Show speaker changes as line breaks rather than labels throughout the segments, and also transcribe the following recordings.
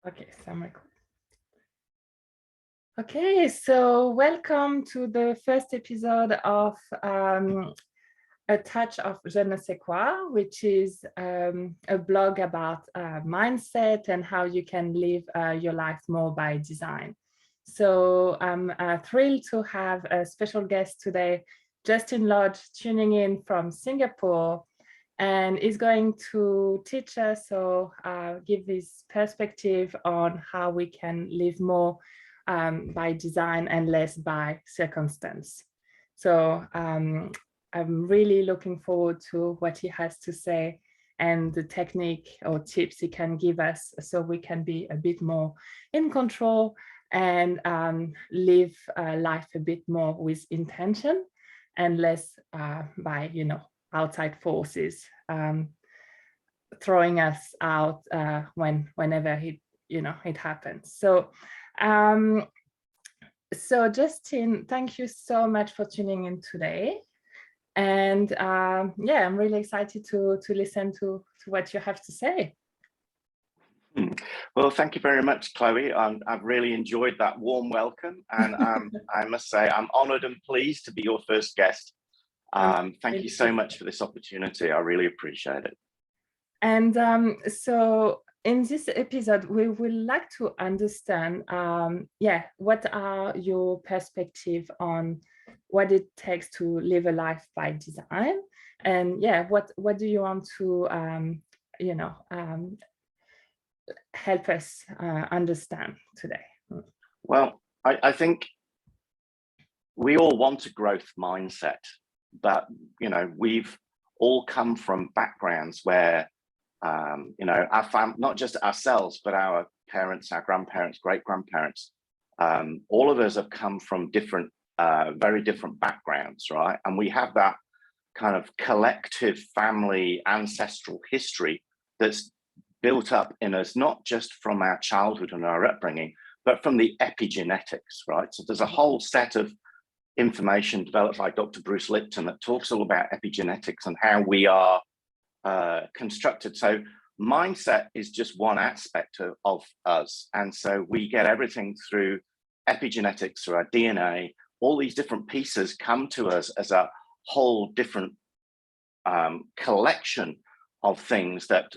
Okay, so I'm recording. Okay, so welcome to the first episode of A Touch of Je ne sais quoi, which is a blog about mindset and how you can live your life more by design. So I'm thrilled to have a special guest today, Justin Lodge, tuning in from Singapore, and is going to teach us or give this perspective on how we can live more by design and less by circumstance. So I'm really looking forward to what he has to say and the technique or tips he can give us so we can be a bit more in control and live life a bit more with intention and less by, outside forces throwing us out whenever it happens. So Justin, thank you so much for tuning in today. And yeah, I'm really excited to listen to what you have to say.
Well, thank you very much, Chloe. I've really enjoyed that warm welcome, and I must say I'm honored and pleased to be your first guest. Thank you so much for this opportunity. I really appreciate it.
And so in this episode, we would like to understand, what are your perspective on what it takes to live a life by design, and what do you want to help us understand today?
Well, I think we all want a growth mindset, but we've all come from backgrounds where our not just ourselves, but our parents, our grandparents, great-grandparents, all of us have come from different, very different backgrounds, right? And we have that kind of collective family ancestral history that's built up in us, not just from our childhood and our upbringing, but from the epigenetics, right? So there's a whole set of information developed by Dr. Bruce Lipton that talks all about epigenetics and how we are constructed. So mindset is just one aspect of us. And so we get everything through epigenetics, through our DNA. All these different pieces come to us as a whole different collection of things that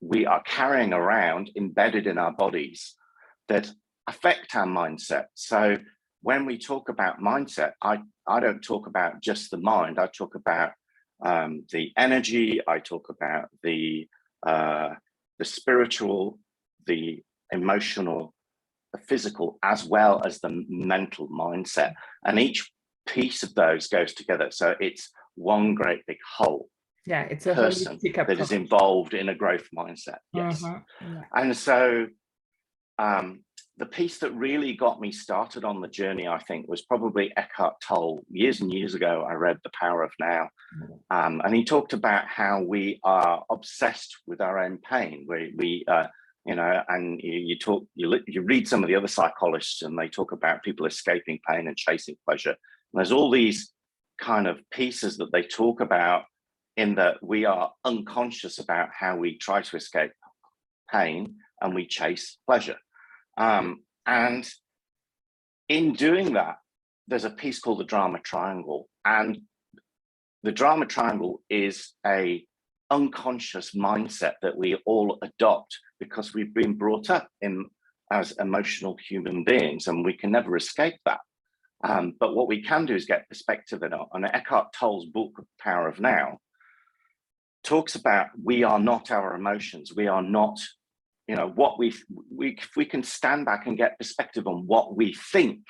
we are carrying around embedded in our bodies that affect our mindset. So when we talk about mindset, I don't talk about just the mind. I talk about the energy. I talk about the spiritual, the emotional, the physical, as well as the mental mindset. And each piece of those goes together. So it's one great big whole.
Yeah, it's a
person that is involved in a growth mindset. Yes.
Yeah.
And so the piece that really got me started on the journey, I think, was probably Eckhart Tolle. Years and years ago, I read The Power of Now. And he talked about how we are obsessed with our own pain. And you read some of the other psychologists and they talk about people escaping pain and chasing pleasure. And there's all these kind of pieces that they talk about in that we are unconscious about how we try to escape pain and we chase pleasure. And in doing that, there's a piece called the drama triangle. And the drama triangle is a unconscious mindset that we all adopt because we've been brought up as emotional human beings, and we can never escape that. But what we can do is get perspective in it. And Eckhart Tolle's book, Power of Now, talks about we are not our emotions. We are not, what if we can stand back and get perspective on what we think,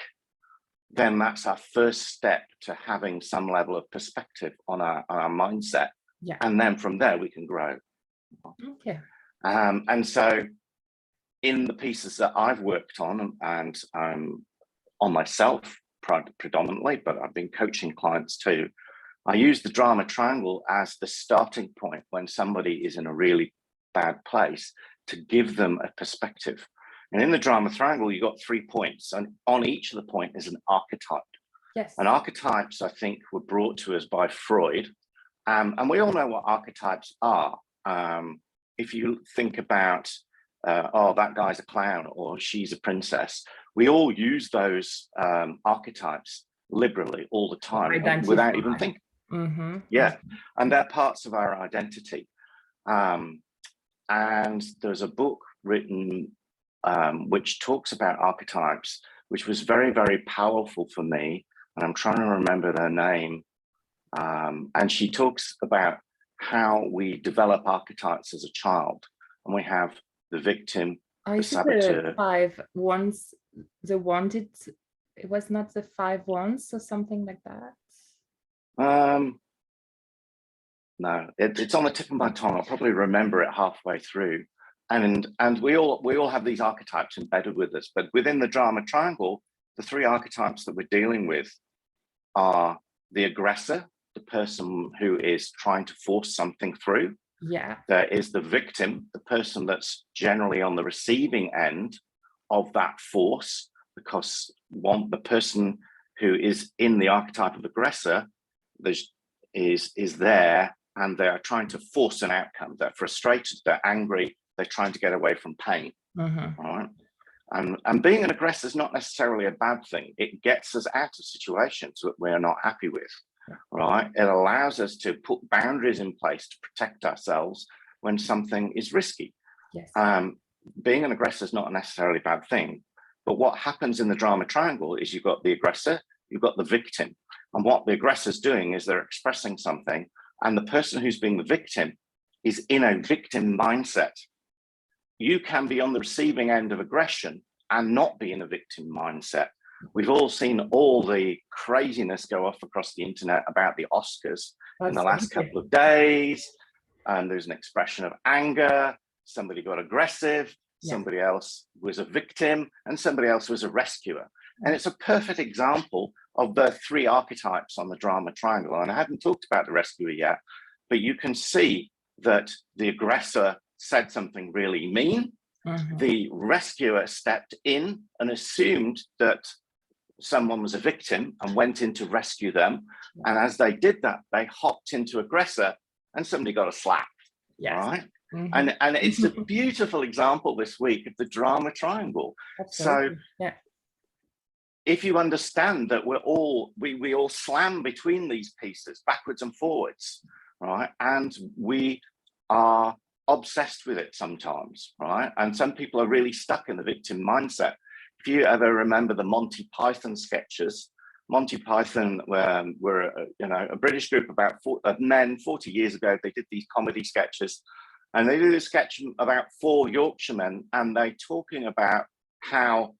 then that's our first step to having some level of perspective on our mindset.
Yeah.
And then from there we can grow.
Okay.
And so in the pieces that I've worked on and on myself predominantly, but I've been coaching clients too, I use the drama triangle as the starting point when somebody is in a really bad place to give them a perspective. And in the drama triangle, you've got 3 points, and on each of the point is an archetype.
Yes.
And archetypes, I think, were brought to us by Freud. And we all know what archetypes are. If you think about oh, that guy's a clown or she's a princess. We all use those archetypes liberally all the time without even thinking.
Mm-hmm.
Yeah, and they're parts of our identity. And there's a book written which talks about archetypes, which was very, very powerful for me. And I'm trying to remember their name. And she talks about how we develop archetypes as a child. And we have the victim, the saboteur.
The 5 wands, the wanted, it was not the 5 wands or something like that.
No, it's on the tip of my tongue. I'll probably remember it halfway through. And we all have these archetypes embedded with us. But within the drama triangle, the 3 archetypes that we're dealing with are the aggressor, the person who is trying to force something through.
Yeah.
There is the victim, the person that's generally on the receiving end of that force, because the person who is in the archetype of aggressor is there, and they're trying to force an outcome. They're frustrated, they're angry, they're trying to get away from pain.
Mm-hmm.
Right? And being an aggressor is not necessarily a bad thing. It gets us out of situations that we're not happy with. Right? It allows us to put boundaries in place to protect ourselves when something is risky.
Yes.
Being an aggressor is not necessarily a bad thing. But what happens in the drama triangle is you've got the aggressor, you've got the victim. And what the aggressor's doing is they're expressing something, and the person who's being the victim is in a victim mindset. You can be on the receiving end of aggression and not be in a victim mindset. We've all seen all the craziness go off across the internet about the Oscars in the last couple of days. And there's an expression of anger. Somebody got aggressive. Somebody else was a victim, and somebody else was a rescuer. And it's a perfect example of the 3 archetypes on the drama triangle. And I haven't talked about the rescuer yet, but you can see that the aggressor said something really mean. Mm-hmm. The rescuer stepped in and assumed that someone was a victim and went in to rescue them. And as they did that, they hopped into aggressor and somebody got a slap. Yes. Right? Mm-hmm. And it's a beautiful example this week of the drama triangle. Absolutely. So if you understand that we all slam between these pieces backwards and forwards, right? And we are obsessed with it sometimes, right? And some people are really stuck in the victim mindset. If you ever remember the Monty Python sketches, Monty Python were a British group of men 40 years ago. They did these comedy sketches, and they did a sketch about 4 Yorkshiremen, and they're talking about how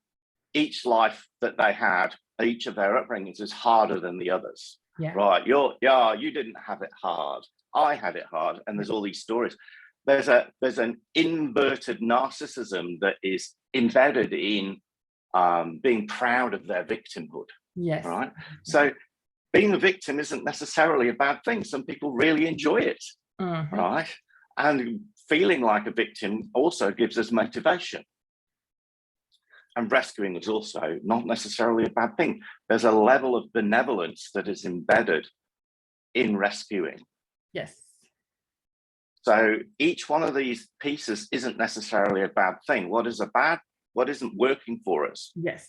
each life that they had, each of their upbringings is harder than the others. Yeah. Right? You didn't have it hard. I had it hard, and there's all these stories. There's an inverted narcissism that is embedded in being proud of their victimhood. Yes. Right. So being a victim isn't necessarily a bad thing. Some people really enjoy it. Mm-hmm. Right. And feeling like a victim also gives us motivation. And rescuing is also not necessarily a bad thing. There's a level of benevolence that is embedded in rescuing. Yes. So each one of these pieces isn't necessarily a bad thing. What isn't working for us? Yes.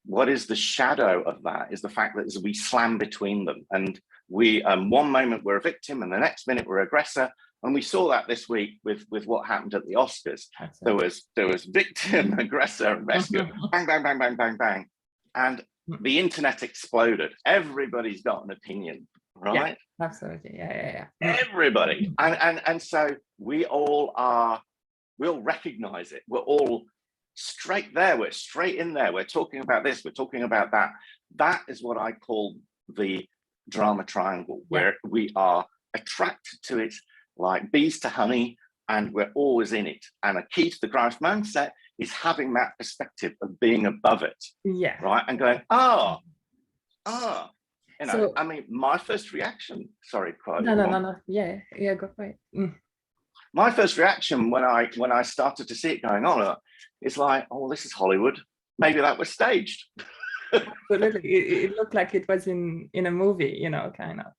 What is the shadow of that is the fact that as we slam between them, and we one moment we're a victim and the next minute we're aggressor. And we saw that this week with what happened at the Oscars. There was victim, aggressor, and rescuer. Bang, bang, bang, bang, bang, bang. And the internet exploded. Everybody's got an opinion, right? Yeah, absolutely. Yeah. Everybody. And so we all recognize it. We're all straight there. We're straight in there. We're talking about this. We're talking about that. That is what I call the drama triangle, where we are attracted to it like bees to honey, and we're always in it. And a key to the growth mindset is having that perspective of being above it. Yeah. Right. And going, so, I mean, my first reaction, sorry, Quoi.
No. Yeah, go for it.
My first reaction when I started to see it going on, it's like, oh, this is Hollywood. Maybe that was staged.
Absolutely. It looked like it was in a movie, kind of.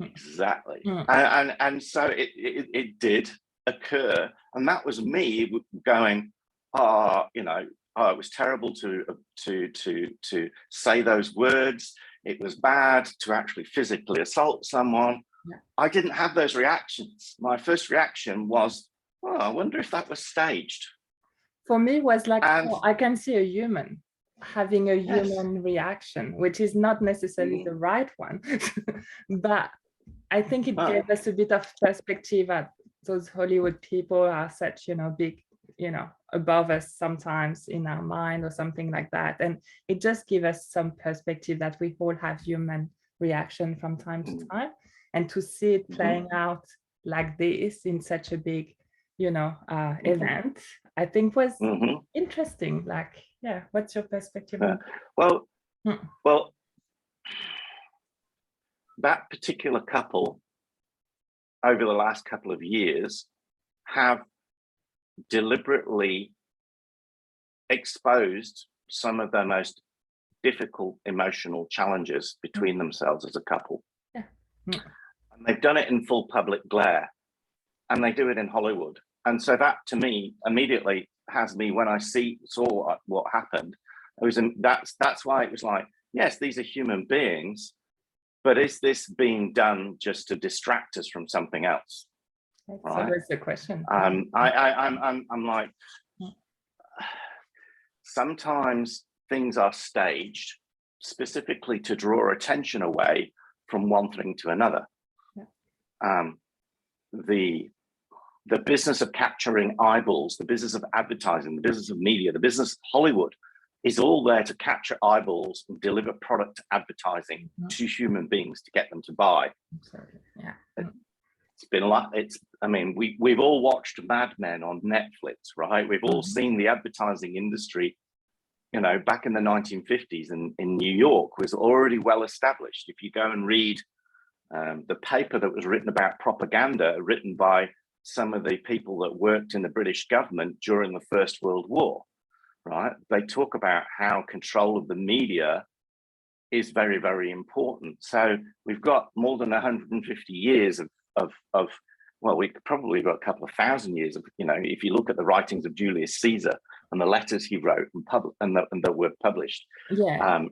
Exactly. And so it did. occur. And that was me going, oh, you know, oh, it was terrible to say those words. It was bad to actually physically assault someone.
Yeah.
I didn't have those reactions. My first reaction was, oh, I wonder if that was staged.
For me, it was like, oh, I can see a human having a human reaction, which is not necessarily the right one. But I think it gave us a bit of perspective at those Hollywood people are such, you know, big, you know, above us sometimes in our mind or something like that. And it just gives us some perspective that we all have human reaction from time to time. And to see it playing out like this in such a big, you know, event, I think was interesting. Like, yeah, what's your perspective on
that? Well, that particular couple over the last couple of years have deliberately exposed some of their most difficult emotional challenges between themselves as a couple.
Yeah.
And they've done it in full public glare, and they do it in Hollywood. And so that, to me, immediately has me, when I saw what happened, it was that's why it was like, yes, these are human beings, but is this being done just to distract us from something else?
That's always the question.
I'm like, sometimes things are staged specifically to draw attention away from one thing to another. Yeah. The business of capturing eyeballs, the business of advertising, the business of media, the business of Hollywood is all there to capture eyeballs and deliver product advertising to human beings to get them to buy.
Absolutely. Yeah.
It's been a lot. I mean, we've all watched Mad Men on Netflix, right? We've all seen the advertising industry, you know, back in the 1950s in New York was already well established. If you go and read the paper that was written about propaganda, written by some of the people that worked in the British government during the First World War, right? They talk about how control of the media is very, very important. So we've got more than 150 years of well, we probably got a couple of thousand years of, you know, if you look at the writings of Julius Caesar and the letters he wrote and that were published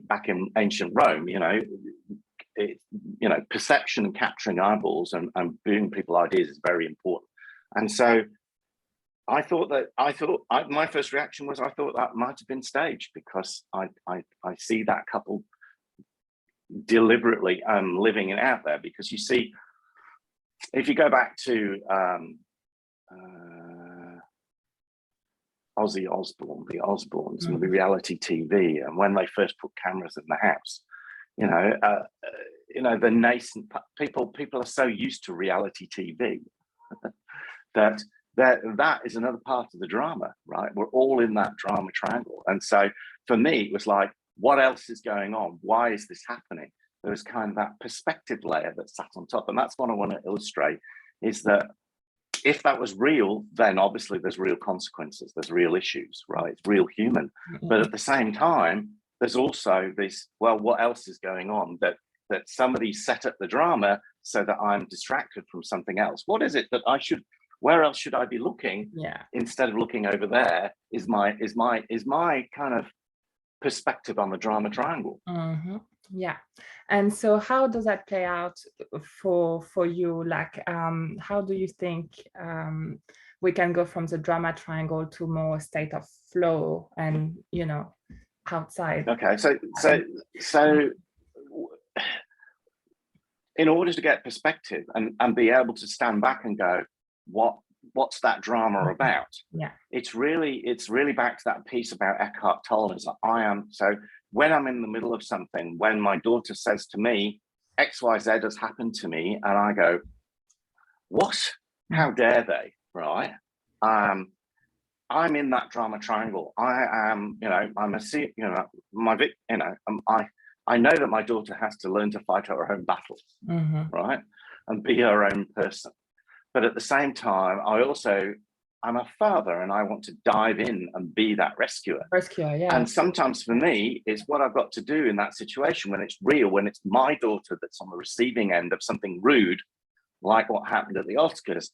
back in ancient Rome, you know, perception and capturing eyeballs and giving people ideas is very important. And so my first reaction was, I thought that might have been staged, because I see that couple deliberately living it out there. Because you see, if you go back to Ozzy Osbourne, the Osbournes, and the reality TV, and when they first put cameras in the house, you know, the nascent people are so used to reality TV that is another part of the drama, right? We're all in that drama triangle. And so for me, it was like, what else is going on? Why is this happening? There was kind of that perspective layer that sat on top. And that's what I want to illustrate, is that if that was real, then obviously there's real consequences, there's real issues, right? It's real human. But at the same time, there's also this, well, what else is going on that somebody set up the drama so that I'm distracted from something else? What is it that where else should I be looking? Yeah. Instead of looking over there is my kind of perspective on the drama triangle.
Yeah. And so how does that play out for you? Like, how do you think we can go from the drama triangle to more state of flow and, you know, outside?
Okay, so in order to get perspective and be able to stand back and go, what's that drama about?
Yeah,
it's really back to that piece about Eckhart Tolle. Is so when I'm in the middle of something, when my daughter says to me, XYZ has happened to me, and I go, what? How dare they? Right? I'm in that drama triangle. I am, you know, I know that my daughter has to learn to fight her own battles, right? And be her own person. But at the same time, I'm a father, and I want to dive in and be that rescuer.
Yeah.
And sometimes for me, it's what I've got to do in that situation when it's real, when it's my daughter that's on the receiving end of something rude, like what happened at the Oscars.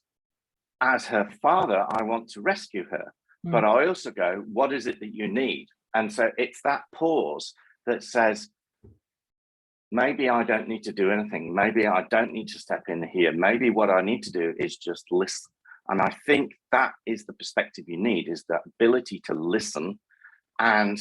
as her father, I want to rescue her. But I also go, what is it that you need? And so it's that pause that says, maybe I don't need to do anything. Maybe I don't need to step in here. Maybe what I need to do is just listen. And I think that is the perspective you need, is that ability to listen and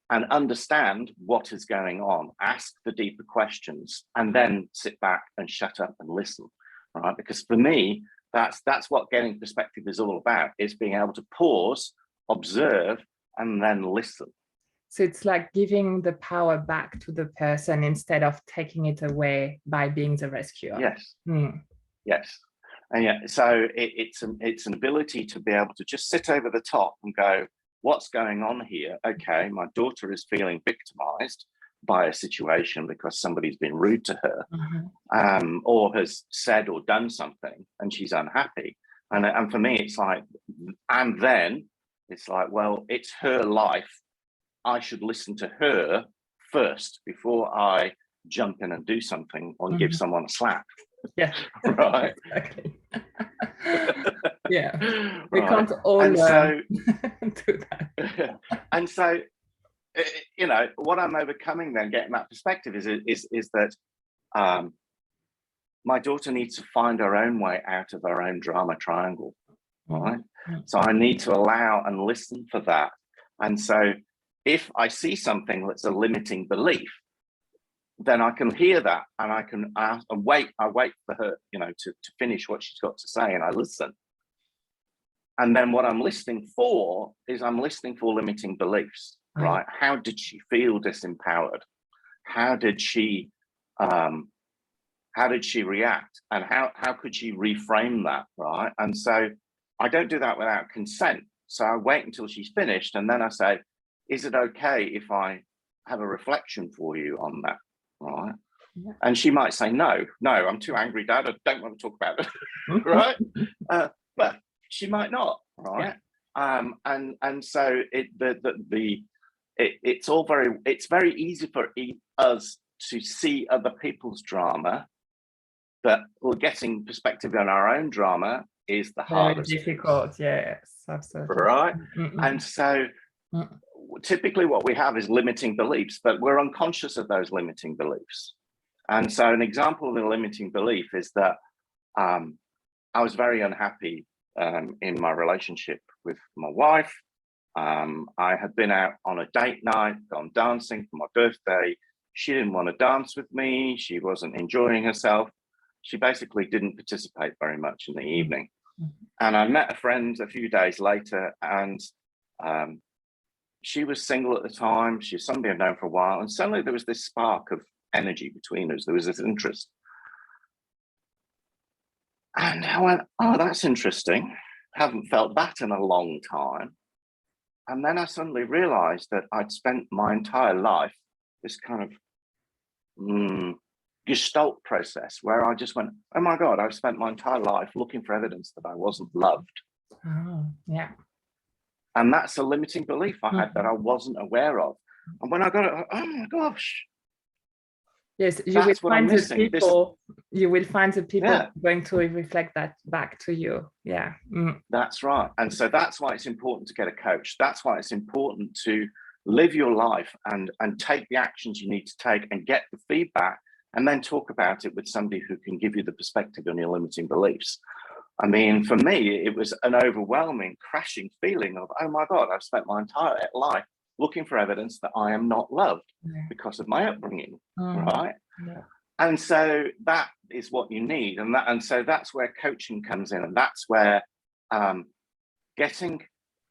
understand what is going on, ask the deeper questions, and then sit back and shut up and listen, right? Because for me, that's what getting perspective is all about, is being able to pause, observe, and then listen.
So it's like giving the power back to the person instead of taking it away by being the rescuer.
Yes. Yes. And yeah, so it's an ability to be able to just sit over the top and go, what's going on here? Okay, my daughter is feeling victimized by a situation because somebody's been rude to her, or has said or done something, and she's unhappy. And for me, it's like, and then it's like, well, it's her life. I should listen to her first before I jump in and do something or give someone a slap.
Yeah.
Right.
Exactly. Yeah. We
Right.
can't all
and so,
do that.
And so, you know, what I'm overcoming then, getting that perspective, is that my daughter needs to find her own way out of her own drama triangle. Right. So I need to allow and listen for that. And so if I see something that's a limiting belief, then I can hear that, and I can ask and wait. I wait for her, you know, to finish what she's got to say, and I listen. And then what I'm listening for is I'm listening for limiting beliefs, right? How did she feel disempowered? How did she react? And how could she reframe that, right? And so I don't do that without consent. So I wait until she's finished, and then I say, is it okay if I have a reflection for you on that? Right. Yeah. And she might say, no, I'm too angry, Dad. I don't want to talk about it. Right. But she might not. Right. Yeah. And so it's very easy for us to see other people's drama, but getting perspective on our own drama is the hardest.
Very difficult. Yes, absolutely.
Right. And so typically what we have is limiting beliefs, but we're unconscious of those limiting beliefs. And so an example of a limiting belief is that I was very unhappy in my relationship with my wife. I had been out on a date night, gone dancing for my birthday. She didn't want to dance with me. She wasn't enjoying herself. She basically didn't participate very much in the evening. And I met a friend a few days later, and she was single at the time. She was somebody I'd known for a while. And suddenly there was this spark of energy between us. There was this interest. And I went, oh, that's interesting. Haven't felt that in a long time. And then I suddenly realized that I'd spent my entire life this kind of gestalt process where I just went, oh my God, I've spent my entire life looking for evidence that I wasn't loved.
Oh, yeah.
And that's a limiting belief I had that I wasn't aware of. And when I got it, oh my gosh.
Yes, you will find the people. You will find the people going to reflect that back to you. Yeah.
That's right. And so that's why it's important to get a coach. That's why it's important to live your life and take the actions you need to take and get the feedback, and then talk about it with somebody who can give you the perspective on your limiting beliefs. I mean, for me, it was an overwhelming, crashing feeling of, oh my God, I've spent my entire life looking for evidence that I am not loved because of my upbringing, right? Yeah. And so that is what you need. And so that's where coaching comes in. And that's where getting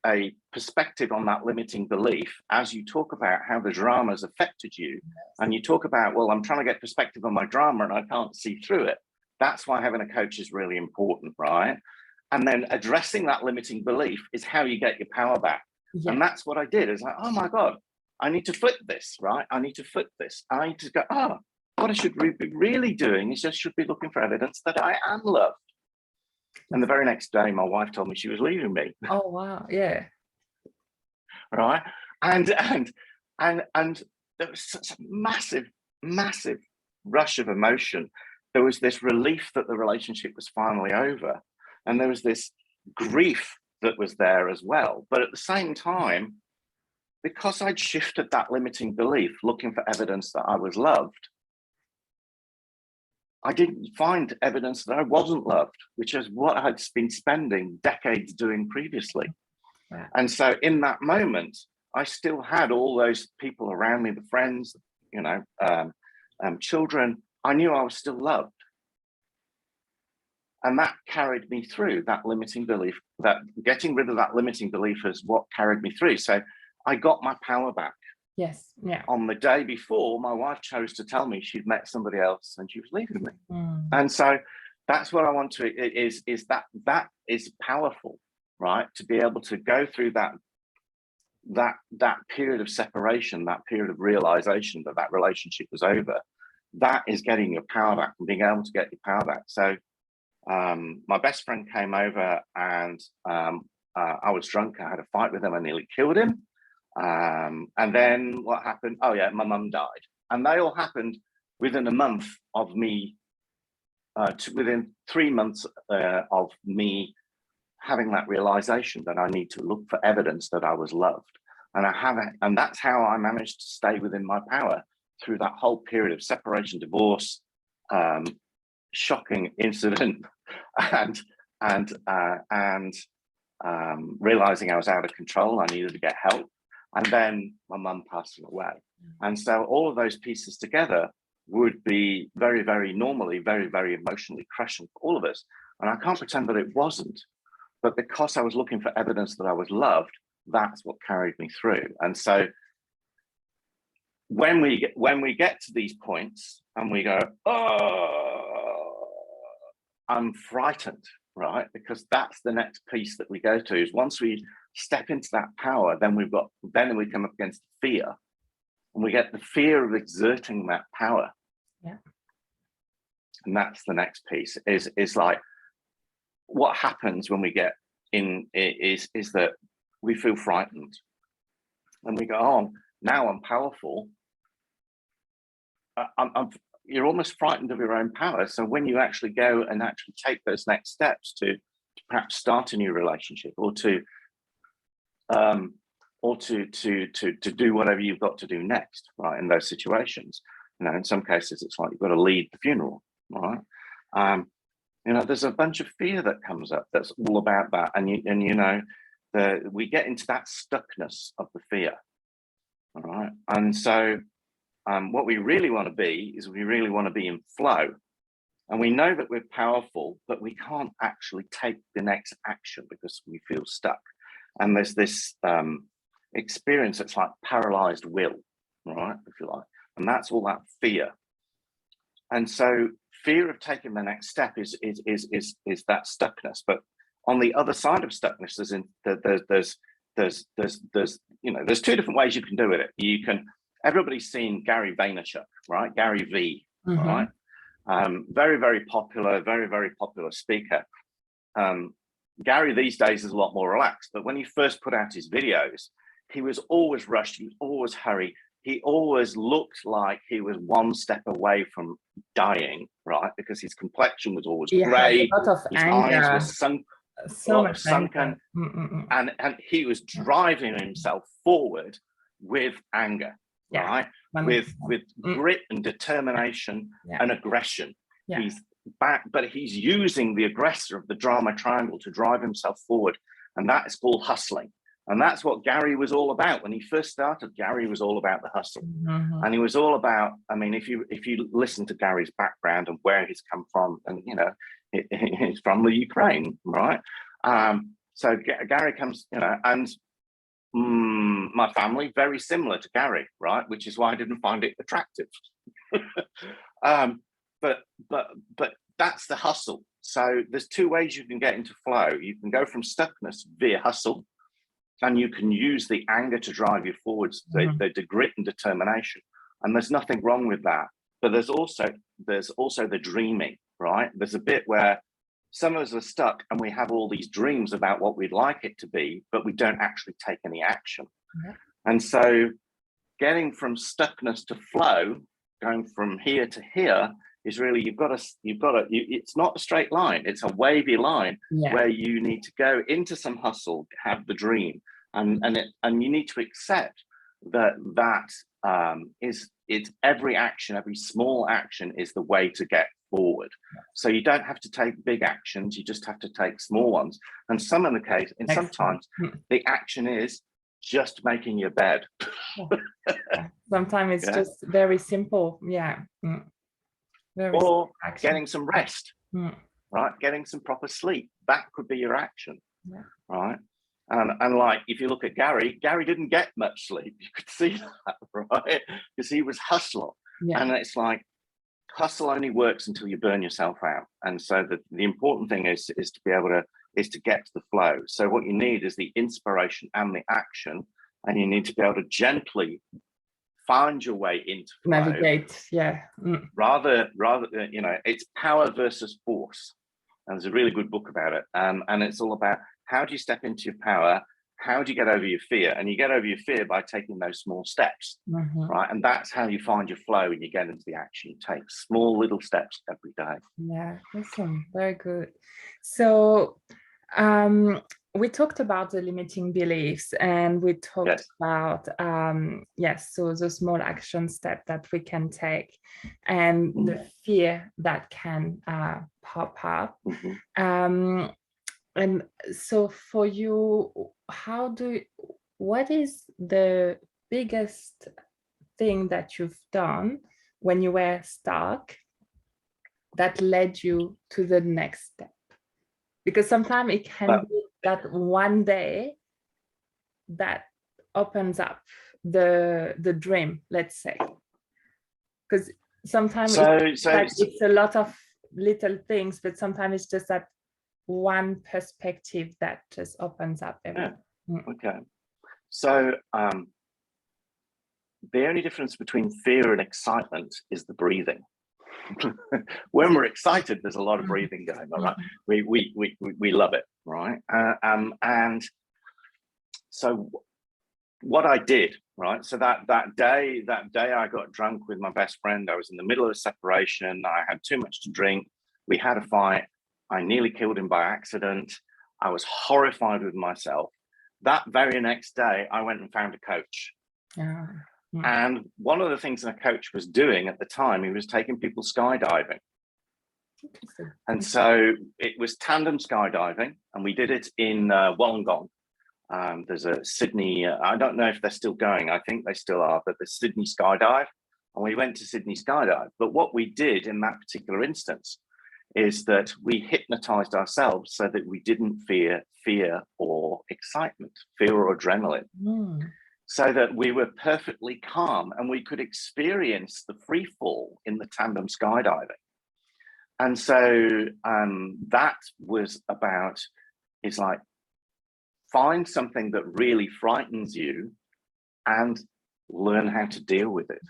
a perspective on that limiting belief, as you talk about how the drama has affected you, and you talk about, well, I'm trying to get perspective on my drama and I can't see through it. That's why having a coach is really important, right? And then addressing that limiting belief is how you get your power back. Yeah. And that's what I did. It's like, oh my God, I need to flip this, right? I need to flip this. I need to go, what I should be really doing is just should be looking for evidence that I am loved. And the very next day, my wife told me she was leaving me.
Oh, wow. Yeah.
Right. And there was such a massive, massive rush of emotion. There was this relief that the relationship was finally over. And there was this grief that was there as well. But at the same time, because I'd shifted that limiting belief, looking for evidence that I was loved, I didn't find evidence that I wasn't loved, which is what I'd been spending decades doing previously.
Yeah.
And so in that moment, I still had all those people around me, the friends, you know, children. I knew I was still loved. And that carried me through that limiting belief, that getting rid of that limiting belief is what carried me through. So I got my power back.
Yes. Yeah.
On the day before, my wife chose to tell me she'd met somebody else and she was leaving me.
Mm.
And so that's what I want to, is that is powerful, right? To be able to go through that period of separation, that period of realization that that relationship was over. That is getting your power back and being able to get your power back. So my best friend came over and I was drunk. I had a fight with him. I nearly killed him. And then what happened? Oh yeah, my mum died. And they all happened within a month of me, within 3 months of me having that realization that I need to look for evidence that I was loved. And I haven't, and that's how I managed to stay within my power through that whole period of separation, divorce, shocking incident, and realizing I was out of control. I needed to get help. And then my mum passing away. And so all of those pieces together would be very, very normally, very, very emotionally crushing for all of us. And I can't pretend that it wasn't. But because I was looking for evidence that I was loved, that's what carried me through. And so when we get to these points and we go, oh, I'm frightened, right? Because that's the next piece that we go to, is once we step into that power, then we come up against fear, and we get the fear of exerting that power.
Yeah.
And that's the next piece, is like, what happens when we get in is that we feel frightened and we go, oh, now I'm powerful. You're almost frightened of your own power. So when you actually go and actually take those next steps to perhaps start a new relationship, or to do whatever you've got to do next, right? In those situations, you know, in some cases it's like you've got to lead the funeral, right? You know, there's a bunch of fear that comes up that's all about that, and you know, we get into that stuckness of the fear, all right? And so what we really want to be is, we really want to be in flow, and we know that we're powerful, but we can't actually take the next action because we feel stuck. And there's this experience that's like paralyzed will, right, if you like, and that's all that fear. And so fear of taking the next step is that stuckness. But on the other side of stuckness, there's you know, there's two different ways you can do it. You can, everybody's seen Gary Vaynerchuk, right? Gary V,
Mm-hmm.
right? Very, very popular, very, very popular speaker. Gary these days is a lot more relaxed, but when he first put out his videos, he was always rushed, he was always hurried, he always looked like he was one step away from dying, right? Because his complexion was always grey,
a lot of
his
anger.
eyes were sunk,
So
a lot
much
of sunken, and he was driving himself forward with anger, right? With grit and determination and aggression.
Yeah.
He's back, but he's using the aggressor of the drama triangle to drive himself forward, and that is called hustling. And that's what Gary was all about. When he first started, Gary was all about the hustle.
Mm-hmm.
And he was all about, I mean, if you listen to Gary's background and where he's come from, and you know, he's from the Ukraine, right? So Gary comes, you know, and my family very similar to Gary, right? Which is why I didn't find it attractive. But that's the hustle. So there's two ways you can get into flow. You can go from stuckness via hustle, and you can use the anger to drive you forwards, the grit and determination. And there's nothing wrong with that. But there's also the dreaming, right? There's a bit where some of us are stuck and we have all these dreams about what we'd like it to be, but we don't actually take any action. Yeah. And so getting from stuckness to flow, going from here to here, is really it's not a straight line, it's a wavy line where you need to go into some hustle, have the dream, and you need to accept that it's every action, every small action is the way to get forward. So you don't have to take big actions, you just have to take small ones. And sometimes the action is just making your bed.
Sometimes it's just very simple.
Or getting some rest, right? Getting some proper sleep. That could be your action, right? And like, if you look at Gary didn't get much sleep. You could see that, right? Because he was hustler. And it's like, hustle only works until you burn yourself out. And so the important thing is to be able to get to the flow. So what you need is the inspiration and the action, and you need to be able to gently find your way into flow.
Navigate,
Rather, it's power versus force. And there's a really good book about it. And it's all about, how do you step into your power? How do you get over your fear? And you get over your fear by taking those small steps, right? And that's how you find your flow and you get into the action. You take small little steps every day.
Yeah, awesome. Very good. So we talked about the limiting beliefs, and we talked about, so the small action step that we can take, and the fear that can pop up. And so for you, what is the biggest thing that you've done when you were stuck that led you to the next step? Because sometimes it can be that one day that opens up the dream, let's say. Because sometimes it's a lot of little things, but sometimes it's just that one perspective that just opens up everything.
Okay. So the only difference between fear and excitement is the breathing. When we're excited, there's a lot of breathing going on, right? We love it, right? And so what I did, right? So that day I got drunk with my best friend. I was in the middle of a separation. I had too much to drink. We had a fight. I nearly killed him by accident. I was horrified with myself. That very next day, I went and found a coach. And one of the things that a coach was doing at the time, he was taking people skydiving. And so it was tandem skydiving, and we did it in Wollongong. There's a Sydney, I don't know if they're still going, I think they still are, but the Sydney Skydive. And we went to Sydney Skydive. But what we did in that particular instance is that we hypnotized ourselves so that we didn't fear fear or excitement, fear or adrenaline, so that we were perfectly calm and we could experience the free fall in the tandem skydiving. And so that was about, it's like, find something that really frightens you and learn how to deal with it,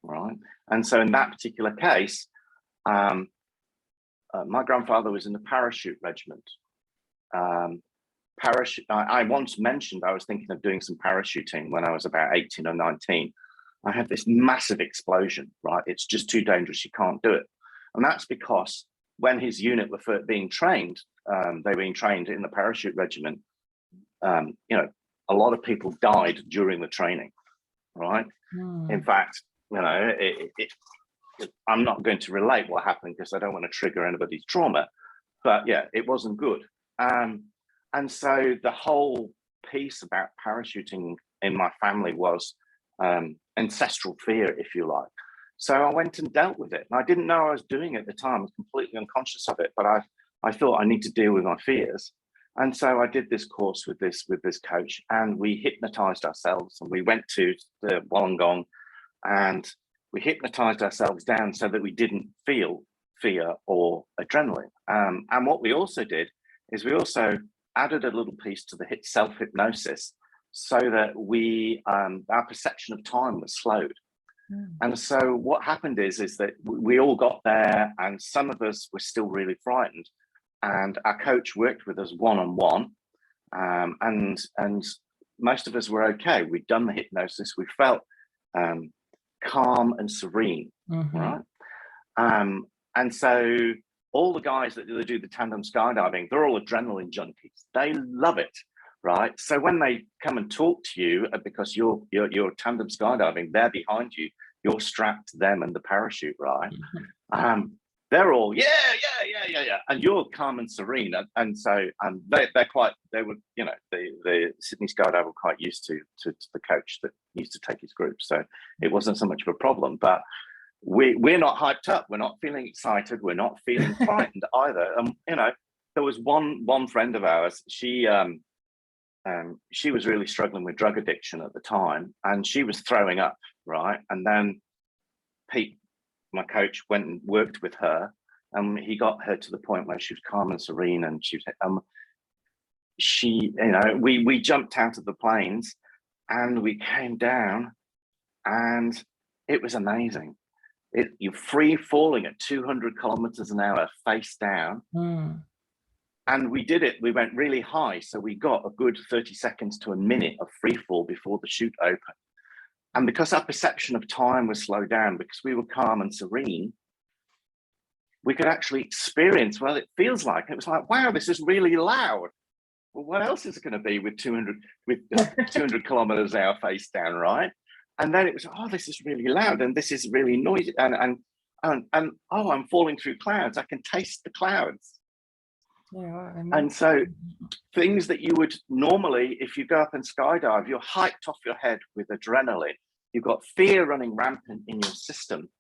right? And so in that particular case, my grandfather was in the parachute regiment. I once mentioned I was thinking of doing some parachuting when I was about 18 or 19. I had this massive explosion, right? It's just too dangerous, you can't do it. And that's because when his unit were being trained, they were being trained in the parachute regiment, a lot of people died during the training, right? In fact, I'm not going to relate what happened because I don't want to trigger anybody's trauma, but yeah, it wasn't good. And so the whole piece about parachuting in my family was ancestral fear, if you like. So I went and dealt with it. And I didn't know I was doing it at the time. I was completely unconscious of it, but I thought I need to deal with my fears. And so I did this course with this coach, and we hypnotized ourselves, and we went to the Wollongong and we hypnotized ourselves down so that we didn't feel fear or adrenaline. And what we also did is we also added a little piece to the self-hypnosis so that our perception of time was slowed. And so what happened is that we all got there, and some of us were still really frightened. And our coach worked with us one-on-one, and most of us were okay. We'd done the hypnosis. We felt calm and serene, right? And so all the guys that do the tandem skydiving, they're all adrenaline junkies. They love it, right? So when they come and talk to you, because you're tandem skydiving, they're behind you, you're strapped to them and the parachute, right? They're all yeah, and you're calm and serene, and so they were, you know, the Sydney Skydive were quite used to the coach that used to take his group, so it wasn't so much of a problem. But we're not hyped up, we're not feeling excited, we're not feeling frightened either. You know, there was one friend of ours, she was really struggling with drug addiction at the time, and she was throwing up, right? And then Pete, my coach, went and worked with her, and he got her to the point where she was calm and serene, and she, you know, we jumped out of the planes and we came down, and it was amazing. You're free falling at 200 kilometers an hour face down. And we did it, we went really high, so we got a good 30 seconds to a minute of free fall before the chute opened. And because our perception of time was slowed down, because we were calm and serene, we could actually experience, well, it feels like, it was like, wow, this is really loud. Well, what else is it going to be with 200 kilometers an hour face down, right? And then it was, oh, this is really loud, and this is really noisy, and oh, I'm falling through clouds. I can taste the clouds. Yeah, and so things that you would normally, if you go up and skydive, you're hyped off your head with adrenaline. You've got fear running rampant in your system,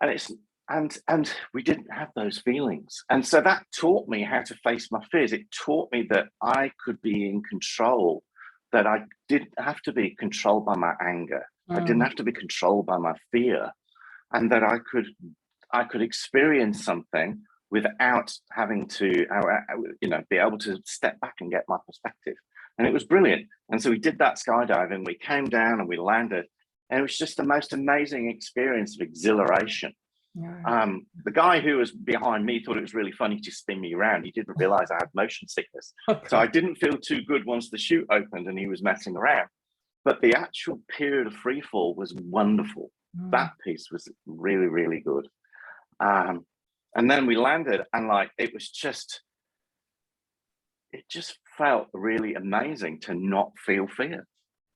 and we didn't have those feelings. And so that taught me how to face my fears. It taught me that I could be in control, that I didn't have to be controlled by my anger. I didn't have to be controlled by my fear, and that I could experience something without having to, you know, be able to step back and get my perspective. And it was brilliant. And so we did that skydiving, we came down and we landed, and it was just the most amazing experience of exhilaration. Yeah. The guy who was behind me thought it was really funny to spin me around. He didn't realize I had motion sickness. Okay. So I didn't feel too good once the chute opened and he was messing around. But the actual period of free fall was wonderful. That piece was really, really good. And then we landed, and like, it just felt really amazing to not feel fear,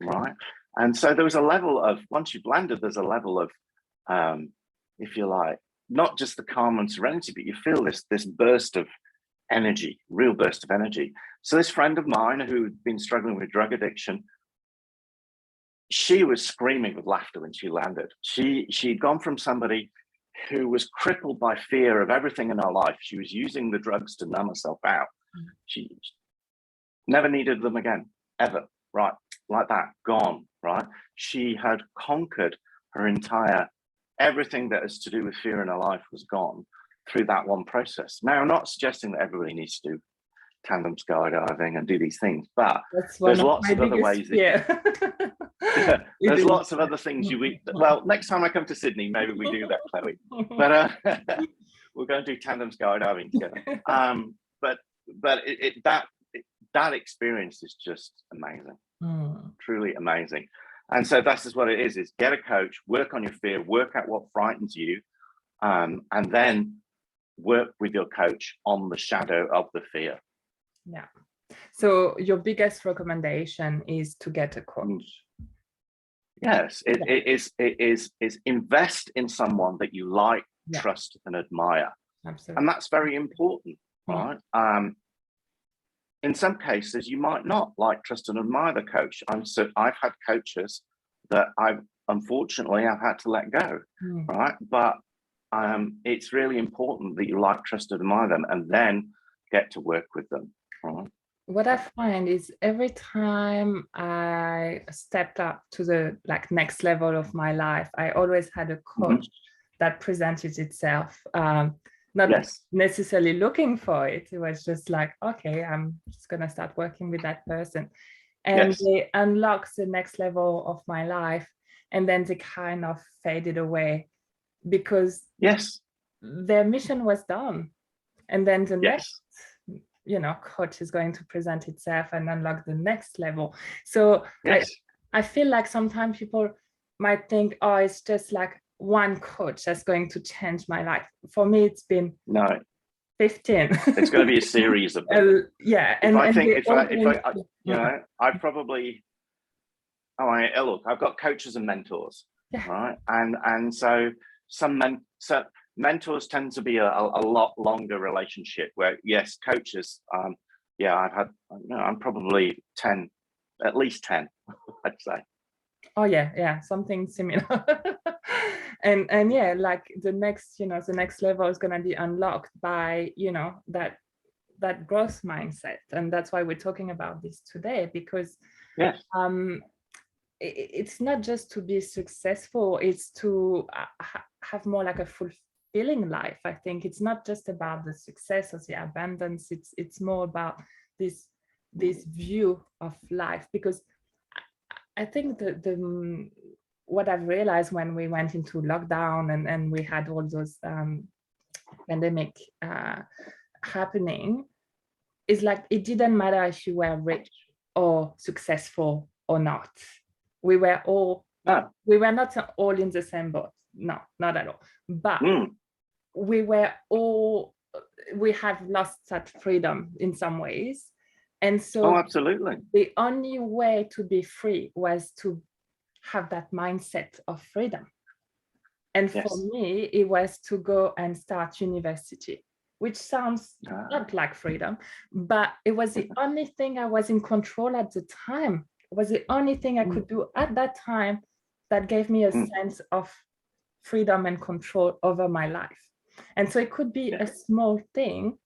right? And so there was a level of, once you've landed, there's a level of, if you like, not just the calm and serenity, but you feel this burst of energy, real burst of energy. So this friend of mine who'd been struggling with drug addiction, she was screaming with laughter when she landed. She'd gone from somebody who was crippled by fear of everything in her life. She was using the drugs to numb herself out. She never needed them again, ever, right? Like that, gone, right? She had conquered her entire, everything that is to do with fear in her life was gone through that one process. Now, I'm not suggesting that everybody needs to do tandem skydiving and do these things, but there's lots of other ways. Yeah, there's lots of other things well, next time I come to Sydney, maybe we do that, Chloe. But we're going to do tandem skydiving together. But that experience is just amazing, truly amazing. And so that's just what it is get a coach, work on your fear, work out what frightens you, and then work with your coach on the shadow of the fear.
Yeah. So your biggest recommendation is to get a coach.
Yes, it is invest in someone that you like, trust, and admire. Absolutely. And that's very important, right? In some cases, you might not like, trust, and admire the coach. I've had coaches that I've had to let go, right? But it's really important that you like, trust, and admire them, and then get to work with them, right?
What I find is every time I stepped up to the next level of my life, I always had a coach that presented itself, not necessarily looking for it. It was just like, okay, I'm just going to start working with that person. And they unlocked the next level of my life. And then they kind of faded away because their mission was done. And then the next coach is going to present itself and unlock the next level. So I feel like sometimes people might think, oh, it's just like one coach that's going to change my life. For me, it's been
No,
15.
it's going to be a series of them.
Yeah.
You know, I probably, look, I've got coaches and mentors,
yeah.
right? And so mentors tend to be a lot longer relationship where, yes, coaches, I've had, I'm probably 10, at least 10, I'd say.
Oh yeah, something similar. and yeah, like the next level is going to be unlocked by, that growth mindset. And that's why we're talking about this today, because
yes,
it's not just to be successful, it's to have more like a fulfilling life. I think it's not just about the success or the abundance, it's more about this view of life. Because I think the what I've realized when we went into lockdown and we had all those pandemic happening, is like it didn't matter if you were rich or successful or not. We were not all in the same boat. No, not at all. But we have lost that freedom in some ways. And so
absolutely,
the only way to be free was to have that mindset of freedom. And for me, it was to go and start university, which sounds not like freedom, but it was the only thing I was in control at the time. It was the only thing I could do at that time that gave me a sense of freedom and control over my life. And so it could be a small thing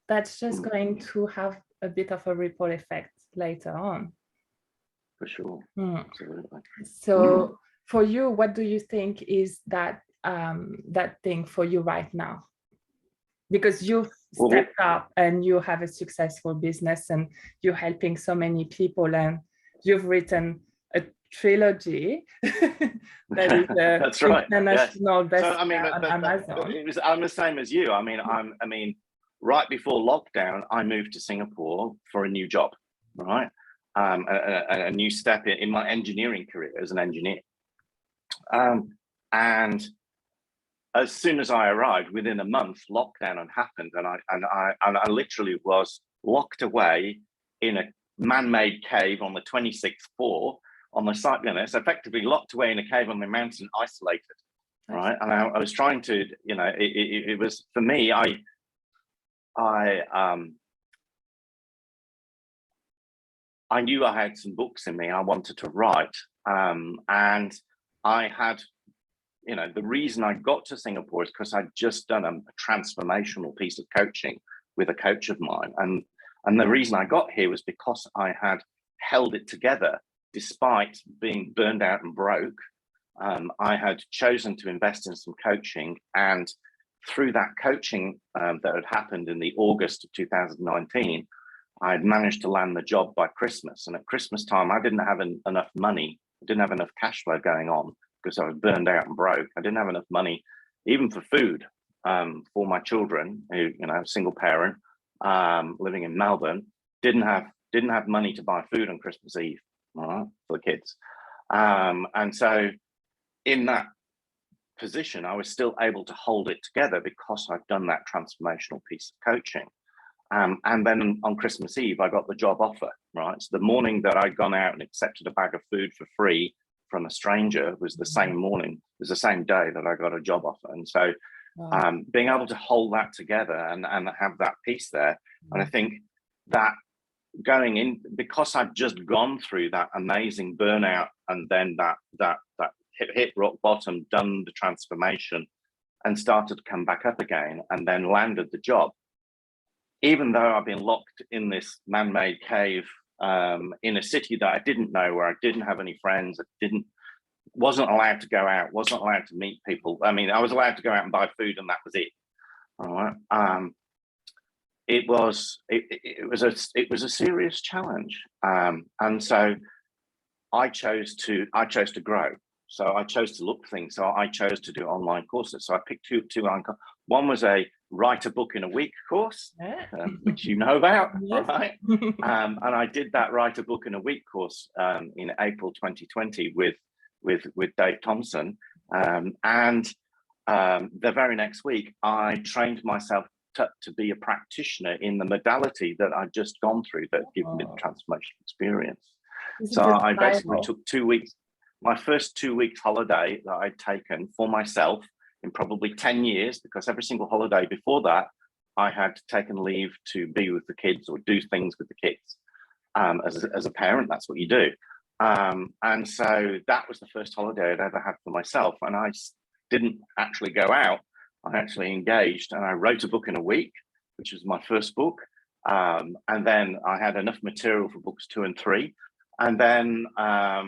that's just going to have a bit of a ripple effect later on.
For sure. Absolutely.
So for you, what do you think is that thing for you right now? Because you've stepped up and you have a successful business and you're helping so many people, and you've written a trilogy that is
that's right.
international bestseller
on
Amazon.
I'm the same as you. I mean, right before lockdown, I moved to Singapore for a new job, right? A new step in my engineering career as an engineer. And as soon as I arrived, within a month, lockdown had happened, and I literally was locked away in a man-made cave on the 26th floor on the site. It's effectively locked away in a cave on the mountain, isolated, right? And I was trying to, it was for me. I knew I had some books in me I wanted to write, and I had. The reason I got to Singapore is because I'd just done a transformational piece of coaching with a coach of mine. And the reason I got here was because I had held it together despite being burned out and broke. I had chosen to invest in some coaching, and through that coaching that had happened in the August of 2019, I had managed to land the job by Christmas. And at Christmas time, I didn't have enough money. I didn't have enough cash flow going on, because I was burned out and broke. I didn't have enough money, even for food, for my children, who, single parent, living in Melbourne, didn't have money to buy food on Christmas Eve, for the kids. And so in that position, I was still able to hold it together because I'd done that transformational piece of coaching. And then on Christmas Eve, I got the job offer, right? So the morning that I'd gone out and accepted a bag of food for free from a stranger was the same morning, was the same day that I got a job offer. And so being able to hold that together and have that piece there. And I think that going in, because I've just gone through that amazing burnout, and then that hit rock bottom, done the transformation and started to come back up again, and then landed the job. Even though I've been locked in this man-made cave in a city that I didn't know, where I didn't have any friends, wasn't allowed to go out, wasn't allowed to meet people. I mean, I was allowed to go out and buy food, and that was it. All right. It was a serious challenge, and so I chose to grow. So I chose to look for things. So I chose to do online courses. So I picked two online courses. One was a write a book in a week course, which you know about, right? And I did that write a book in a week course in April 2020 with Dave Thompson. And the very next week, I trained myself to be a practitioner in the modality that I'd just gone through that given me the transformational experience. So I basically took 2 weeks, my first 2 weeks holiday that I'd taken for myself in probably 10 years, because every single holiday before that, I had taken leave to be with the kids or do things with the kids. As a parent, that's what you do. And so that was the first holiday I'd ever had for myself. And I didn't actually go out. I actually engaged and I wrote a book in a week, which was my first book. And then I had enough material for books 2 and 3. And then I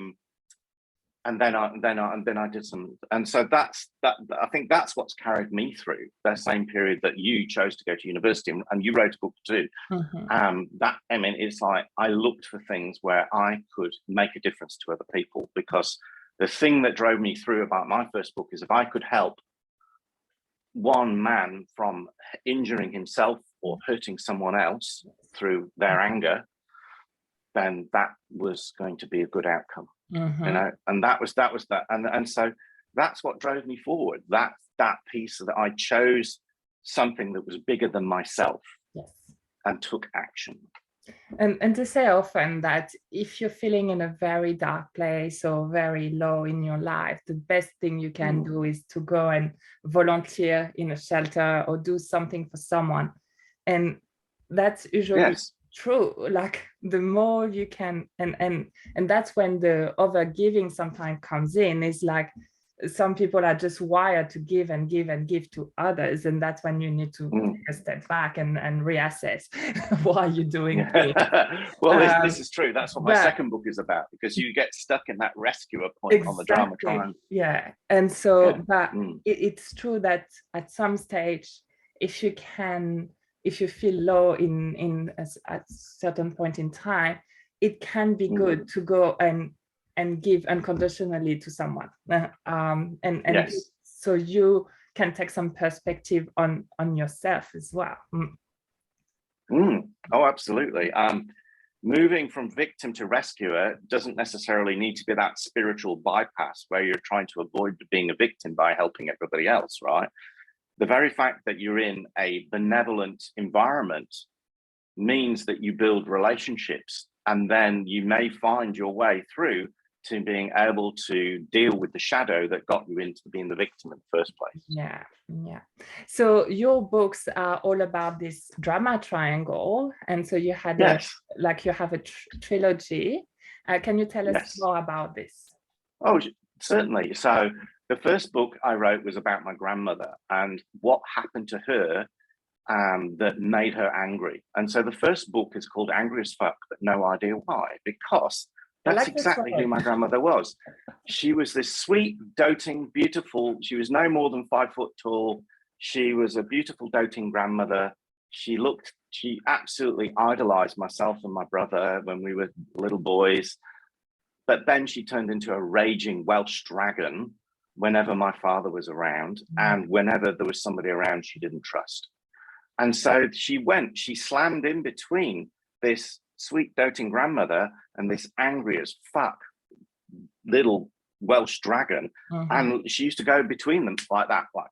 did some, and so that's that. I think that's what's carried me through the same period that you chose to go to university, and you wrote a book too. That, I mean, it's like I looked for things where I could make a difference to other people, because the thing that drove me through about my first book is if I could help one man from injuring himself or hurting someone else through their anger, then that was going to be a good outcome. You know, and that was that, and so that's what drove me forward. That piece that I chose something that was bigger than myself, and took action.
And to say often that if you're feeling in a very dark place or very low in your life, the best thing you can do is to go and volunteer in a shelter or do something for someone, and that's usually true. Like the more you can, and that's when the over giving sometimes comes in. Is like some people are just wired to give and give and give to others, and that's when you need to take a step back and reassess why you're doing good.
Well, this is true. That's what my second book is about, because you get stuck in that rescuer point on the drama triangle.
And so it's true that at some stage, if you feel low in at certain point in time, it can be good to go and give unconditionally to someone, so you can take some perspective on yourself as well.
Oh, absolutely. Moving from victim to rescuer doesn't necessarily need to be that spiritual bypass where you're trying to avoid being a victim by helping everybody else, right? The very fact that you're in a benevolent environment means that you build relationships, and then you may find your way through to being able to deal with the shadow that got you into being the victim in the first place.
Yeah. So your books are all about this drama triangle, and so you had you have a trilogy. Can you tell us more about this?
Oh, certainly. So the first book I wrote was about my grandmother and what happened to her that made her angry. And so the first book is called Angry as Fuck, but No Idea Why, because that's exactly who my grandmother was. She was this sweet, doting, beautiful, she was no more than 5 foot tall. She was a beautiful, doting grandmother. She absolutely idolized myself and my brother when we were little boys. But then she turned into a raging Welsh dragon whenever my father was around, and whenever there was somebody around she didn't trust. And so she slammed in between this sweet doting grandmother and this angry as fuck little Welsh dragon, and she used to go between them like that, like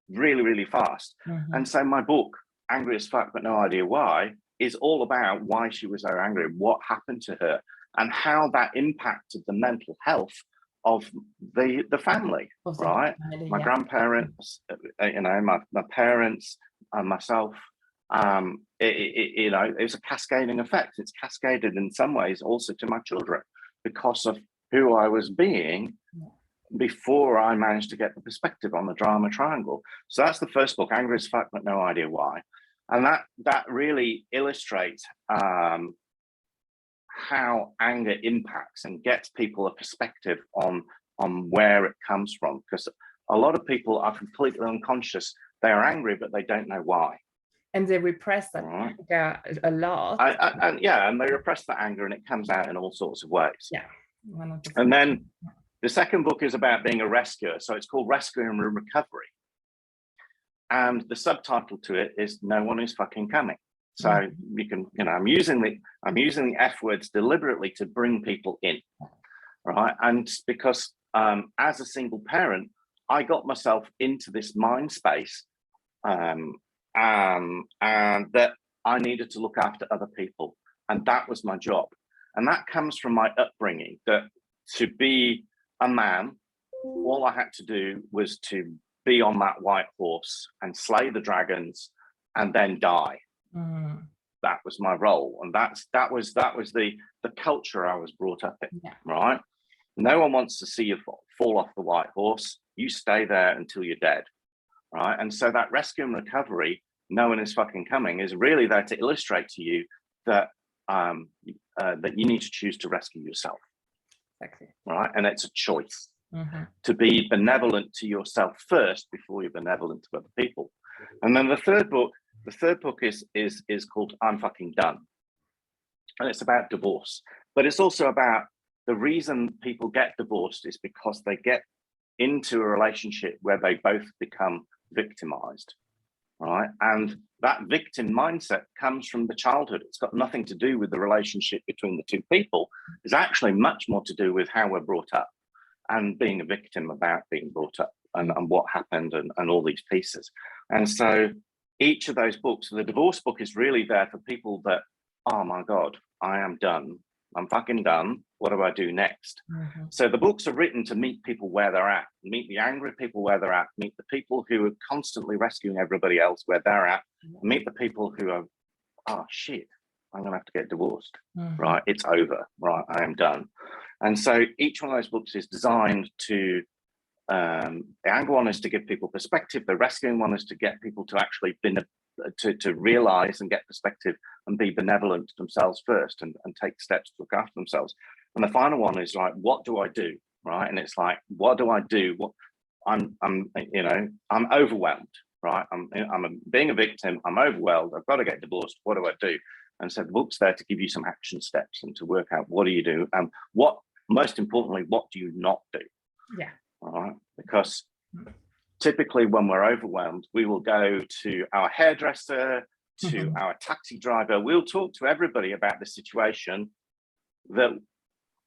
really, really fast. And so my book, Angry as Fuck but No Idea Why, is all about why she was so angry, what happened to her, and how that impacted the mental health of the family, right? My grandparents, my parents and myself. It was a cascading effect. It's cascaded in some ways also to my children because of who I was being before I managed to get the perspective on the drama triangle. So that's the first book, Angry as Fuck but No Idea Why. And that really illustrates how anger impacts and gets people a perspective on where it comes from. Because a lot of people are completely unconscious. They are angry, but they don't know why.
And they repress that anger a lot.
And they repress that anger, and it comes out in all sorts of ways.
Yeah.
And then the second book is about being a rescuer. So it's called Rescue and Recovery. And the subtitle to it is No One Is Fucking Coming. So you can, I'm using the F words deliberately to bring people in, right? And because as a single parent, I got myself into this mind space, and that I needed to look after other people, and that was my job. And that comes from my upbringing, that to be a man, all I had to do was to be on that white horse and slay the dragons and then die. That was my role. And that was the culture I was brought up in, right? No one wants to see you fall off the white horse. You stay there until you're dead, right? And so that rescue and recovery, no one is fucking coming, is really there to illustrate to you that that you need to choose to rescue yourself.
Exactly.
Right? And it's a choice to be benevolent to yourself first before you're benevolent to other people. And then the third book is called I'm Fucking Done. And it's about divorce. But it's also about the reason people get divorced is because they get into a relationship where they both become victimized. Right. And that victim mindset comes from the childhood. It's got nothing to do with the relationship between the two people. It's actually much more to do with how we're brought up and being a victim about being brought up and what happened and all these pieces. And so each of those books, the divorce book is really there for people that, oh my God, I am done. I'm fucking done. What do I do next? So the books are written to meet people where they're at, meet the angry people where they're at, meet the people who are constantly rescuing everybody else where they're at, meet the people who are, oh shit, I'm going to have to get divorced. Right. It's over. Right. I am done. And so each one of those books is designed to, the anger one is to give people perspective. The rescuing one is to get people to actually to realize and get perspective and be benevolent to themselves first and take steps to look after themselves. And the final one is like, what do I do? Right. And it's like, what do I do? What I'm overwhelmed, right? I'm being a victim. I'm overwhelmed. I've got to get divorced. What do I do? And so the book's there to give you some action steps and to work out what do you do and what, most importantly, what do you not do?
Yeah.
All right. Because typically when we're overwhelmed, we will go to our hairdresser, to our taxi driver. We'll talk to everybody about the situation that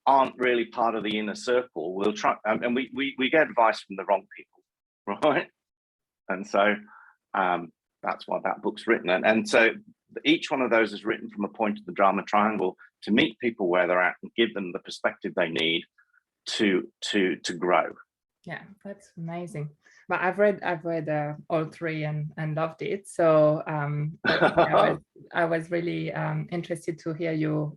aren't really part of the inner circle. We'll try, and we get advice from the wrong people, right? And so that's why that book's written. And so each one of those is written from a point of the drama triangle to meet people where they're at and give them the perspective they need to grow.
Yeah, that's amazing. But I've read all three and loved it. So I was really interested to hear your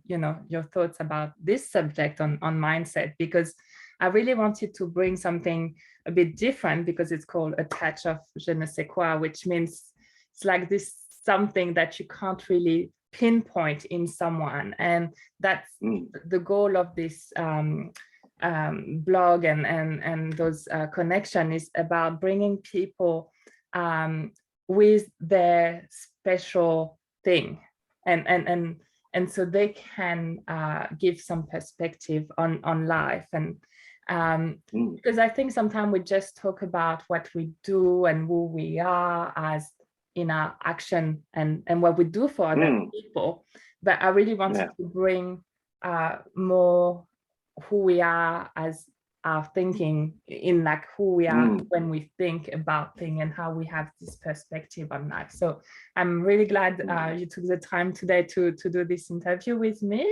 thoughts about this subject on mindset, because I really wanted to bring something a bit different, because it's called A Touch of Je ne sais quoi, which means it's like this something that you can't really pinpoint in someone, and that's the goal of this blog and those connection is about bringing people with their special thing, and so they can give some perspective on life. And because I think sometimes we just talk about what we do and who we are as in our action and what we do for other people, but I really wanted to bring more who we are as our thinking, in like who we are when we think about things and how we have this perspective on life. So I'm really glad you took the time today to do this interview with me.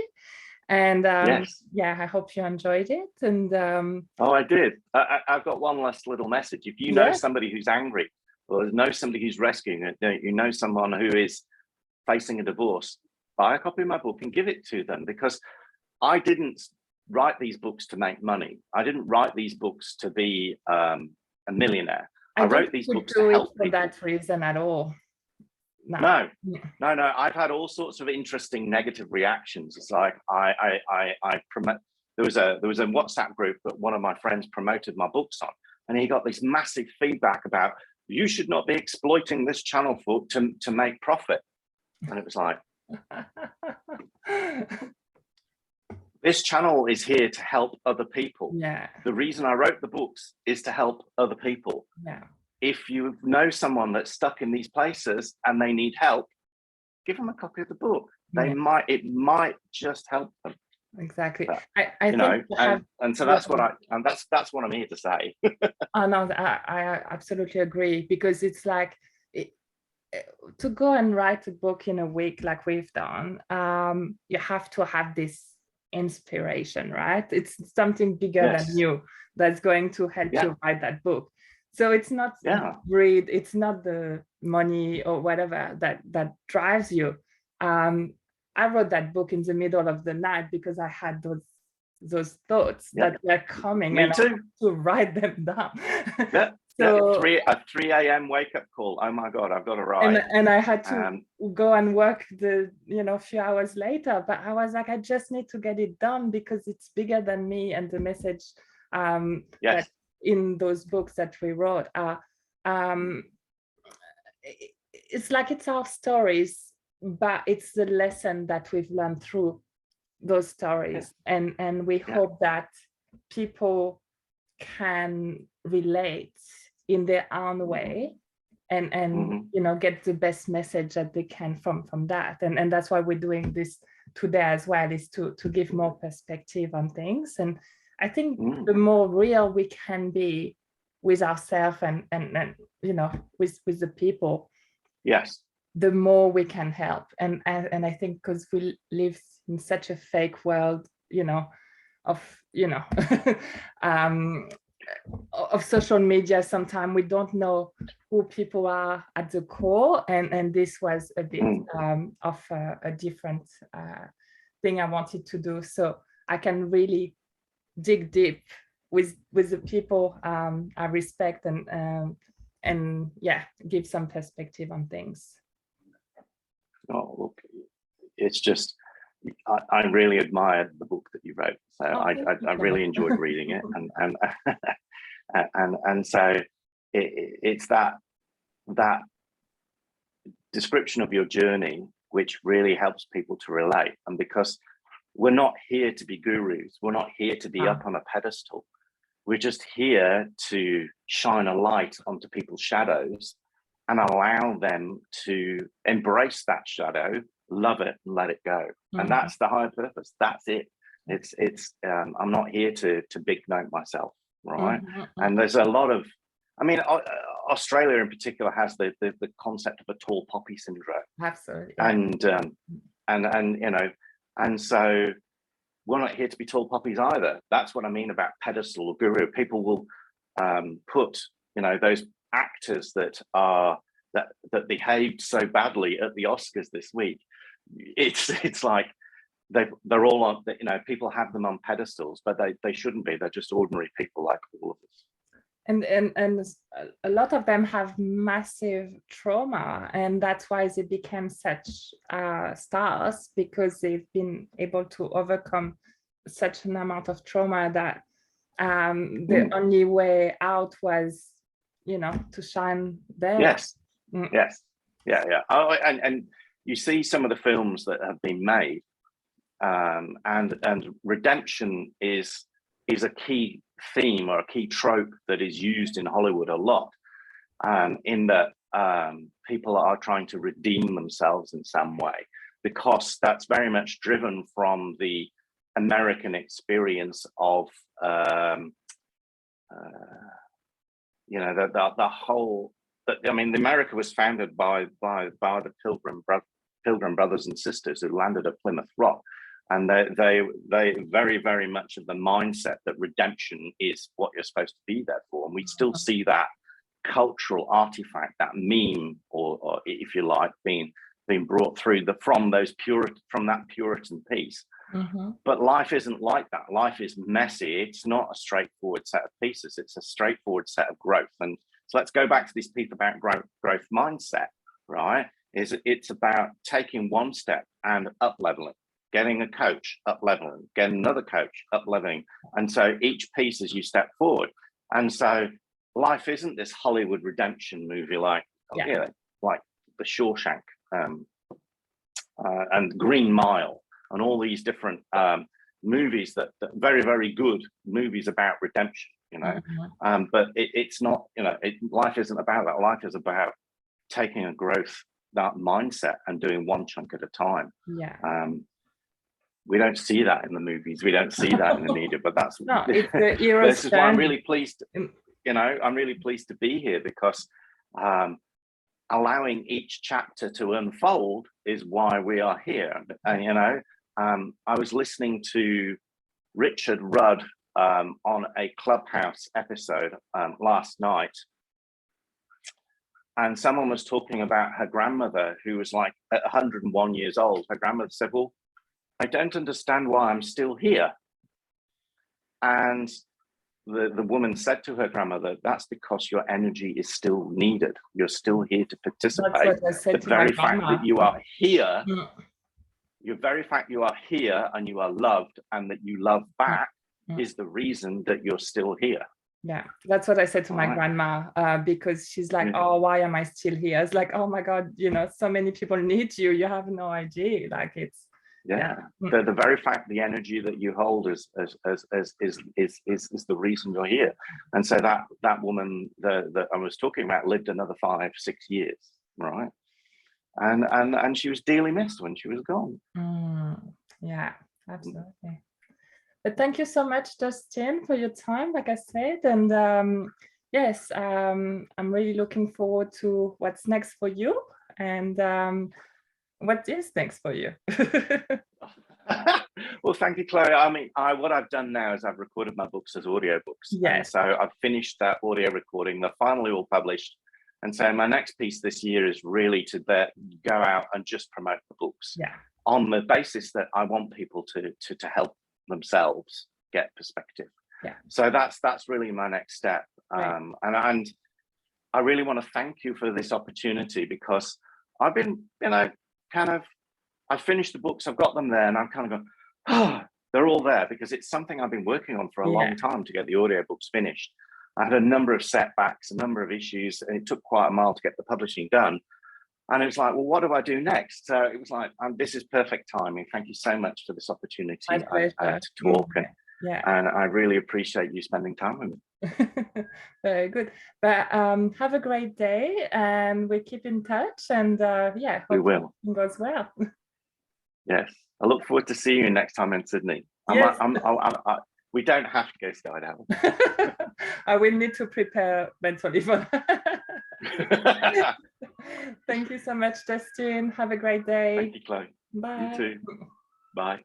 And yeah, I hope you enjoyed it. And
oh, I did. I've got one last little message. If you know somebody who's angry, or know somebody who's rescuing it, you know someone who is facing a divorce, buy a copy of my book and give it to them, because I didn't write these books to make money. I didn't write these books to be a millionaire. I wrote these books to help people.
For that reason at all.
No. I've had all sorts of interesting negative reactions. It's like I promote. There was a WhatsApp group that one of my friends promoted my books on, and he got this massive feedback about, you should not be exploiting this channel to make profit. And it was like, this channel is here to help other people.
Yeah.
The reason I wrote the books is to help other people.
Yeah.
If you know someone that's stuck in these places and they need help, give them a copy of the book. It might just help them.
exactly.
But,
I
you
think
know,
you have,
and so
yeah.
that's what I'm here to say.
Oh no, I absolutely agree, because it's like it, to go and write a book in a week like we've done, you have to have this inspiration, right? It's something bigger than
Yes.
you that's going to help
Yeah.
you write that book. So it's not
Yeah.
greed, it's not the money or whatever that drives you. um I wrote that book in the middle of the night because I had those thoughts
Yeah.
that were coming,
Me
and I
too.
had to write them down.
Yeah. Yeah.
So,
A 3 a.m. wake up call. Oh my God, I've got to write.
and I had to
Um,
go and work the, a few hours later, but I was like, I just need to get it done because it's bigger than me, and the message that
yes.
in those books that we wrote are, it's like it's our stories, but it's the lesson that we've learned through those
Yeah.
stories, and we
Yeah.
hope that people can relate in their own way, and get the best message that they can from that, and that's why we're doing this today as well, is to give more perspective on things. And I think the more real we can be with ourselves, and with the people,
Yes.
the more we can help. And I think because we live in such a fake world, of um of social media, sometimes we don't know who people are at the core, and this was a bit of a different thing I wanted to do, so I can really dig deep with the people I respect, and yeah, give some perspective on things.
Oh, look, it's just, I really admired the book that you wrote. So I really enjoyed reading it, and so it's that description of your journey which really helps people to relate. And because we're not here to be gurus, we're not here to be up on a pedestal. We're just here to shine a light onto people's shadows and allow them to embrace that shadow, love it, and let it go. And that's the higher purpose. That's it. It's I'm not here to big note myself, right? And there's a lot of, I mean, Australia in particular has the concept of a tall poppy syndrome.
Absolutely.
Yeah. And so we're not here to be tall poppies either. That's what I mean about pedestal or guru. People will put, those actors that behaved so badly at the Oscars this week. It's like they're all on, people have them on pedestals, but they shouldn't be. They're just ordinary people like all of us.
And a lot of them have massive trauma, and that's why they became such stars, because they've been able to overcome such an amount of trauma that the only way out was, to shine their
yes yes yeah oh, and you see some of the films that have been made, and redemption is a key theme or a key trope that is used in Hollywood a lot, in that people are trying to redeem themselves in some way, because that's very much driven from the American experience of the whole. I mean, America was founded by the Pilgrim brothers and sisters who landed at Plymouth Rock, and they very, very much of the mindset that redemption is what you're supposed to be there for. And we still see that cultural artifact, that meme, or if you like, being brought through from that Puritan piece. But life isn't like that. Life is messy. It's not a straightforward set of pieces. It's a straightforward set of growth. And so let's go back to this piece about growth mindset, right? It's about taking one step and up leveling, getting a coach, up leveling, getting another coach, up leveling. And so each piece as you step forward. And so life isn't this Hollywood redemption movie like The Shawshank and Green Mile and all these different movies that very, very good movies about redemption, but it's not, life isn't about that. Life is about taking a growth, that mindset, and doing one chunk at a time. we don't see that in the movies. We don't see that in the media, but that's
No, it's the hero's
this is why I'm
journey.
really pleased. I'm really pleased to be here because allowing each chapter to unfold is why we are here. And I was listening to Richard Rudd on a Clubhouse episode last night, and someone was talking about her grandmother, who was like at 101 years old. Her grandmother said, well, I don't understand why I'm still here. And the woman said to her grandmother, that's because your energy is still needed. You're still here to participate.
That's what I said
The
to
very
my
fact
grandma.
that you are here, your very fact you are here and you are loved and that you love back is the reason that you're still here.
Yeah, that's what I said to my grandma, because she's like, oh, why am I still here? It's like, oh my God, so many people need you. You have no idea. Like it's
the very fact, the energy that you hold is the reason you're here. And so that woman that I was talking about lived another 5-6 years, right? And she was dearly missed when she was gone.
Yeah, absolutely. But thank you so much, Justin, for your time, like I said. And yes, I'm really looking forward to what's next for you and what is next for you.
Well, thank you, Chloe. I mean, what I've done now is I've recorded my books as audiobooks.
Yes.
And so I've finished that audio recording. They're finally all published. And so my next piece this year is really to go out and just promote the books on the basis that I want people to help themselves get perspective. So that's really my next step. And I really want to thank you for this opportunity, because I've been, I've finished the books, I've got them there, and I'm kind of going, oh, they're all there, because it's something I've been working on for a long time to get the audiobooks finished. I had a number of setbacks, a number of issues, and it took quite a while to get the publishing done. And it was like, well, what do I do next? So it was like, this is perfect timing. Thank you so much for this opportunity to talk. And I really appreciate you spending time with me.
Very good. But have a great day, and we keep in touch. And
we will.
It goes well.
Yes. I look forward to seeing you next time in Sydney.
Yes.
We don't have to go skydiving.
I will need to prepare mentally for that. Thank you so much, Justin. Have a great day.
Thank you, Chloe.
Bye.
You too. Bye.